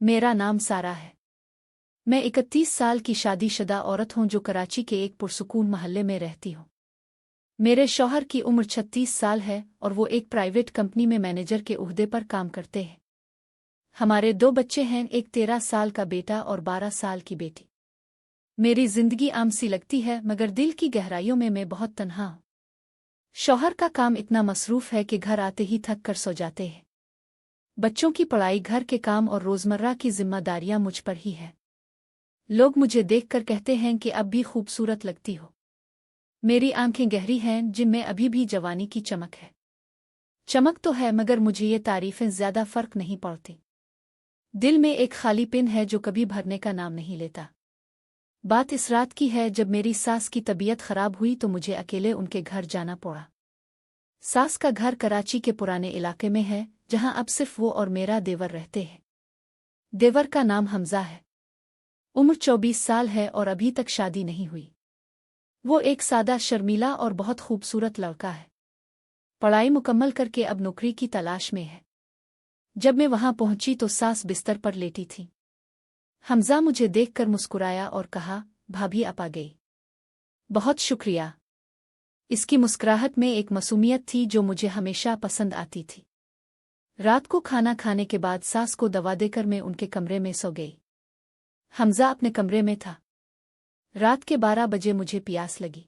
मेरा नाम सारा है। मैं 31 साल की शादीशुदा औरत हूं जो कराची के एक पुरसुकून मोहल्ले में रहती हूं। मेरे शौहर की उम्र 36 साल है और वो एक प्राइवेट कंपनी में मैनेजर के ओहदे पर काम करते हैं। हमारे 2 बच्चे हैं, एक 13 साल का बेटा और 12 साल की बेटी। मेरी जिंदगी आम सी लगती है मगर दिल की गहराइयों में मैं बहुत तन्हा हूं। शौहर का काम इतना मसरूफ है कि घर आते ही थक कर सो जाते हैं। बच्चों की पढ़ाई, घर के काम और रोजमर्रा की जिम्मेदारियां मुझ पर ही है। लोग मुझे देखकर कहते हैं कि अब भी खूबसूरत लगती हो। मेरी आंखें गहरी हैं जिनमें अभी भी जवानी की चमक है। चमक तो है मगर मुझे ये तारीफें ज्यादा फर्क नहीं पड़ती। दिल में एक खालीपन है जो कभी भरने का नाम नहीं लेता। बात इस रात की है जब मेरी सास की तबीयत खराब हुई तो मुझे अकेले उनके घर जाना पड़ा। सास का घर कराची के पुराने इलाके में है जहां अब सिर्फ वो और मेरा देवर रहते हैं। देवर का नाम हमजा है। उम्र 24 साल है और अभी तक शादी नहीं हुई। वो एक सादा, शर्मीला और बहुत खूबसूरत लड़का है। पढ़ाई मुकम्मल करके अब नौकरी की तलाश में है। जब मैं वहां पहुंची तो सास बिस्तर पर लेटी थी। हमजा मुझे देखकर मुस्कुराया और कहा, भाभी आप आ गई। बहुत शुक्रिया। इसकी मुस्कुराहट में एक मासूमियत थी जो मुझे हमेशा पसंद आती थी। रात को खाना खाने के बाद सास को दवा देकर मैं उनके कमरे में सो गई। हमजा अपने कमरे में था। रात के 12 बजे मुझे प्यास लगी।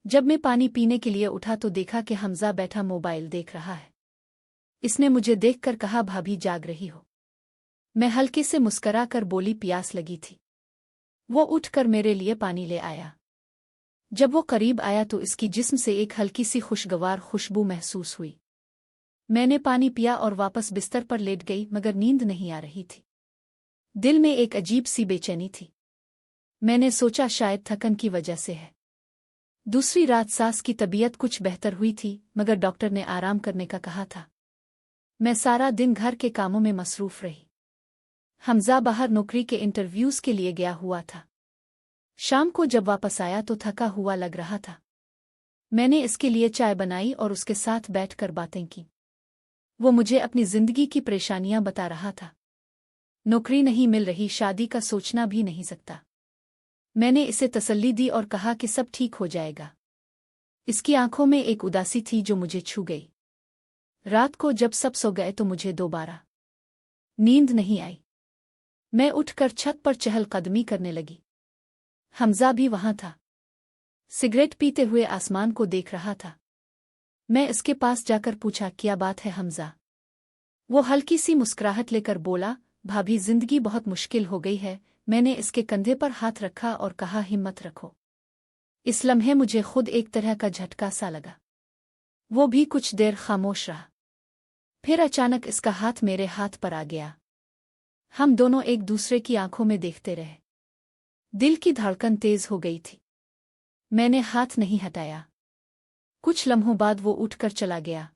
जब मैं पानी पीने के लिए उठा तो देखा कि हमजा बैठा मोबाइल देख रहा है। इसने मुझे देखकर कहा, भाभी जाग रही हो? मैं हल्के से मुस्करा कर बोली, प्यास लगी थी। वो उठकर मेरे लिए पानी ले आया। जब वो करीब आया तो इसकी जिस्म से एक हल्की सी खुशगवार खुशबू महसूस हुई। मैंने पानी पिया और वापस बिस्तर पर लेट गई मगर नींद नहीं आ रही थी। दिल में एक अजीब सी बेचैनी थी। मैंने सोचा शायद थकन की वजह से है। दूसरी रात सास की तबीयत कुछ बेहतर हुई थी मगर डॉक्टर ने आराम करने का कहा था। मैं सारा दिन घर के कामों में मसरूफ रही। हमजा बाहर नौकरी के इंटरव्यूज के लिए गया हुआ था। शाम को जब वापस आया तो थका हुआ लग रहा था। मैंने इसके लिए चाय बनाई और उसके साथ बैठकर बातें की। वो मुझे अपनी जिंदगी की परेशानियां बता रहा था। नौकरी नहीं मिल रही, शादी का सोचना भी नहीं सकता। मैंने इसे तसल्ली दी और कहा कि सब ठीक हो जाएगा। इसकी आंखों में एक उदासी थी जो मुझे छू गई। रात को जब सब सो गए तो मुझे दोबारा नींद नहीं आई। मैं उठकर छत पर चहलकदमी करने लगी। हमजा भी वहां था। सिगरेट पीते हुए आसमान को देख रहा था। मैं इसके पास जाकर पूछा, क्या बात है हमजा? वो हल्की सी मुस्कुराहट लेकर बोला, भाभी जिंदगी बहुत मुश्किल हो गई है। मैंने इसके कंधे पर हाथ रखा और कहा, हिम्मत रखो। इस लम्हे मुझे खुद एक तरह का झटका सा लगा। वो भी कुछ देर खामोश रहा। फिर अचानक इसका हाथ मेरे हाथ पर आ गया। हम दोनों एक दूसरे की आंखों में देखते रहे। दिल की धड़कन तेज हो गई थी। मैंने हाथ नहीं हटाया। कुछ लम्हों बाद वो उठकर चला गया।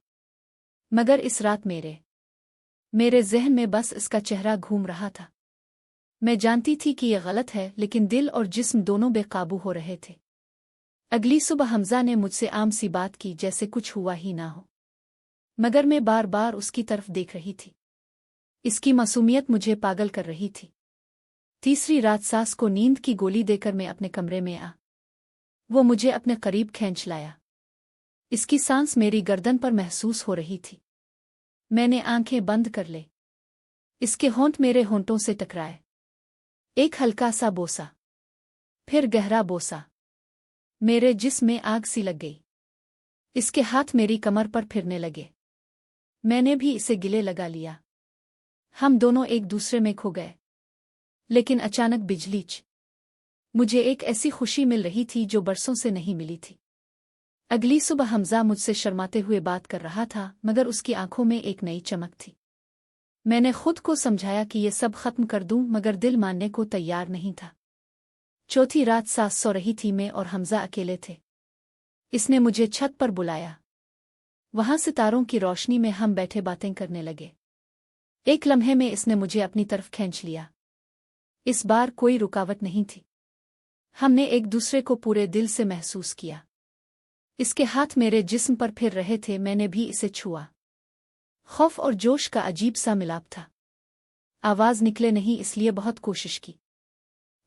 मगर इस रात मेरे ज़हन में बस इसका चेहरा घूम रहा था। मैं जानती थी कि यह गलत है लेकिन दिल और जिस्म दोनों बेकाबू हो रहे थे। अगली सुबह हमजा ने मुझसे आम सी बात की जैसे कुछ हुआ ही ना हो। मगर मैं बार बार उसकी तरफ देख रही थी। इसकी मासूमियत मुझे पागल कर रही थी। तीसरी रात सास को नींद की गोली देकर मैं अपने कमरे में आ। वो मुझे अपने करीब खींच लाया। इसकी सांस मेरी गर्दन पर महसूस हो रही थी। मैंने आंखें बंद कर ले। इसके होंठ मेरे होंठों से टकराए। एक हल्का सा बोसा, फिर गहरा बोसा। मेरे जिस्म में आग सी लग गई। इसके हाथ मेरी कमर पर फिरने लगे। मैंने भी इसे गिले लगा लिया। हम दोनों एक दूसरे में खो गए। लेकिन अचानक बिजलीच। मुझे एक ऐसी खुशी मिल रही थी जो बरसों से नहीं मिली थी। अगली सुबह हमजा मुझसे शर्माते हुए बात कर रहा था मगर उसकी आंखों में एक नई चमक थी। मैंने खुद को समझाया कि ये सब खत्म कर दूं मगर दिल मानने को तैयार नहीं था। चौथी रात सास सो रही थी, मैं और हमजा अकेले थे। इसने मुझे छत पर बुलाया। वहां सितारों की रोशनी में हम बैठे बातें करने लगे। एक लम्हे में इसने मुझे अपनी तरफ खींच लिया। इस बार कोई रुकावट नहीं थी। हमने एक दूसरे को पूरे दिल से महसूस किया। इसके हाथ मेरे जिस्म पर फिर रहे थे, मैंने भी इसे छुआ। खौफ और जोश का अजीब सा मिलाप था। आवाज निकले नहीं, इसलिए बहुत कोशिश की।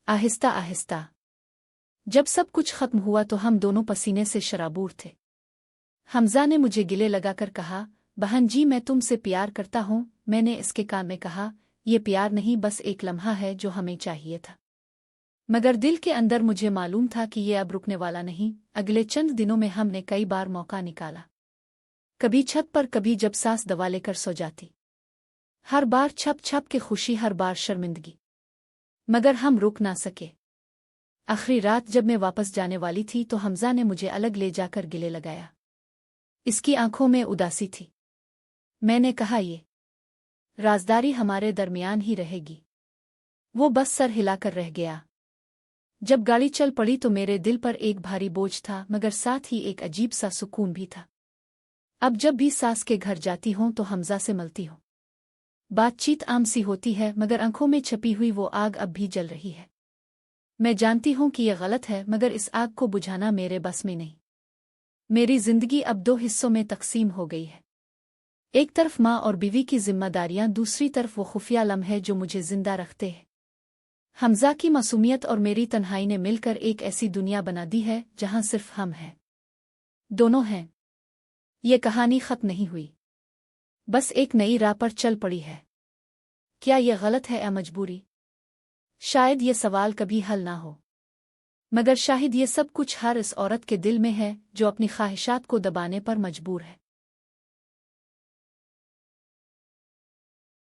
आहिस्ता आहिस्ता जब सब कुछ खत्म हुआ तो हम दोनों पसीने से शराबूर थे। हमजा ने मुझे गिले लगाकर कहा, बहन जी मैं तुमसे प्यार करता हूँ। मैंने इसके कान में कहा, ये प्यार नहीं, बस एक लम्हा है जो हमें चाहिए था। मगर दिल के अंदर मुझे मालूम था कि ये अब रुकने वाला नहीं। अगले चंद दिनों में हमने कई बार मौका निकाला, कभी छत पर, कभी जब सास दवा लेकर सो जाती। हर बार छप छप के खुशी, हर बार शर्मिंदगी, मगर हम रुक ना सके। आखिरी रात जब मैं वापस जाने वाली थी तो हमजा ने मुझे अलग ले जाकर गिले लगाया। इसकी आंखों में उदासी थी। मैंने कहा, ये राजदारी हमारे दरमियान ही रहेगी। वो बस सर हिलाकर रह गया। जब गाड़ी चल पड़ी तो मेरे दिल पर एक भारी बोझ था, मगर साथ ही एक अजीब सा सुकून भी था। अब जब भी सास के घर जाती हूँ तो हमजा से मिलती हूँ। बातचीत आम सी होती है, मगर आंखों में छपी हुई वो आग अब भी जल रही है। मैं जानती हूँ कि यह गलत है, मगर इस आग को बुझाना मेरे बस में नहीं। मेरी जिंदगी अब दो हिस्सों में तकसीम हो गई है। एक तरफ माँ और बीवी की जिम्मेदारियां, दूसरी तरफ वो खुफिया लम्हे जो मुझे जिंदा रखते हैं। हमजा की मासूमियत और मेरी तन्हाई ने मिलकर एक ऐसी दुनिया बना दी है जहां सिर्फ हम हैं, दोनों हैं। ये कहानी खत्म नहीं हुई, बस एक नई राह पर चल पड़ी है। क्या यह गलत है या मजबूरी? शायद ये सवाल कभी हल ना हो, मगर शायद ये सब कुछ हर इस औरत के दिल में है जो अपनी ख्वाहिशात को दबाने पर मजबूर है।